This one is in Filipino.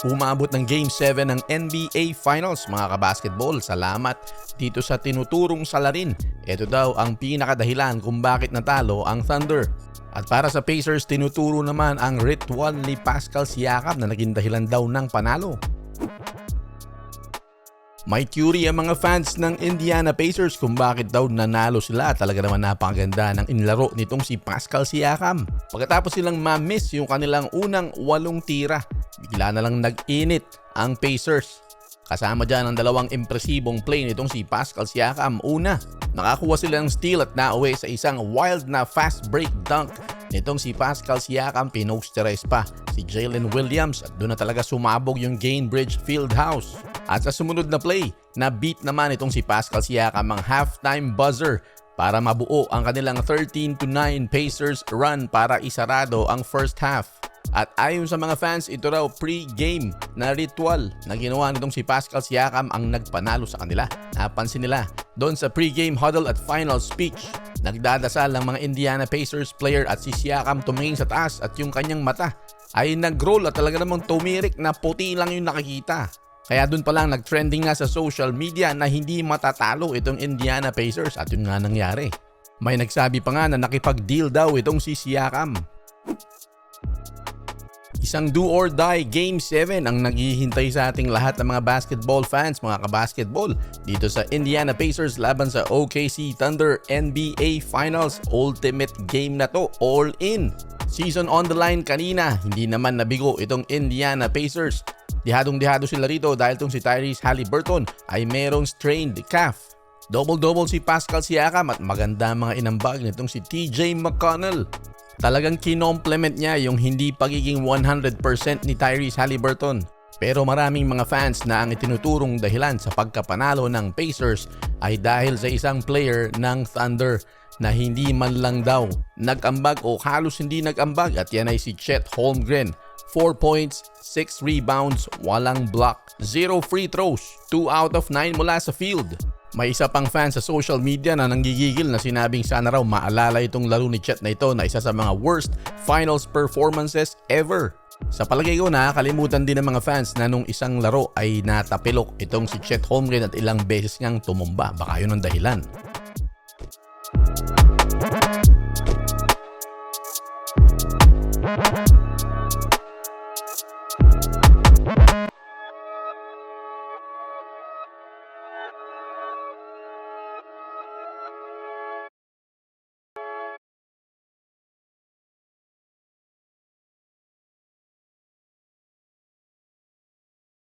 Umabot ng Game 7 ng NBA Finals mga kabasketball. Salamat dito sa tinuturong salarin. Ito daw ang pinakadahilan kung bakit natalo ang Thunder. At para sa Pacers, tinuturo naman ang ritual ni Pascal Siakam na naging dahilan daw ng panalo. May theory ang mga fans ng Indiana Pacers kung bakit daw nanalo sila. Talaga naman napakaganda ng inlaro nitong si Pascal Siakam. Pagkatapos silang ma-miss yung kanilang unang 8 tira, bigla na lang nag-init ang Pacers. Kasama dyan ang dalawang impresibong play nitong si Pascal Siakam. Una, nakakuha sila ng steal at nauwi sa isang wild na fast break dunk nitong si Pascal Siakam. Pinosterize pa si Jalen Williams at doon na talaga sumabog yung Gainbridge Fieldhouse. At sa sumunod na play, na-beat naman itong si Pascal Siakam ang halftime buzzer para mabuo ang kanilang 13-9 Pacers run para isarado ang first half. At ayon sa mga fans, ito raw pre-game na ritual na ginawa nitong si Pascal Siakam ang nagpanalo sa kanila. Napansin nila doon sa pre-game huddle at final speech. Nagdadasal ang mga Indiana Pacers player at si Siakam tumingin sa taas at yung kanyang mata ay nag-roll at talaga namang tumirik na puti lang yung nakikita. Kaya doon pa lang nag-trending nga sa social media na hindi matatalo itong Indiana Pacers at yun nga nangyari. May nagsabi pa nga na nakipag-deal daw itong si Siakam. Isang do or die Game 7 ang naghihintay sa ating lahat ng mga basketball fans, mga kabasketball, dito sa Indiana Pacers laban sa OKC Thunder NBA Finals. Ultimate game na to, all in. Season on the line kanina, hindi naman nabigo itong Indiana Pacers. Dihadong-dihado sila rito dahil itong si Tyrese Haliburton ay merong strained calf. Double-double si Pascal Siakam at maganda mga inambag nitong si TJ McConnell. Talagang kinomplement niya yung hindi pagiging 100% ni Tyrese Haliburton. Pero maraming mga fans na ang itinuturong dahilan sa pagkapanalo ng Pacers ay dahil sa isang player ng Thunder na hindi man lang daw nag-ambag o halos hindi nag-ambag, at yan ay si Chet Holmgren. 4 points, 6 rebounds, walang block, 0 free throws, 2 out of 9 mula sa field. May isa pang fan sa social media na nanggigigil na sinabing sana raw maalala itong laro ni Chet na ito na isa sa mga worst finals performances ever. Sa palagay ko, nakakalimutan din ng mga fans na nung isang laro ay natapilok itong si Chet Holmgren at ilang beses ngang tumumba. Baka yun ang dahilan.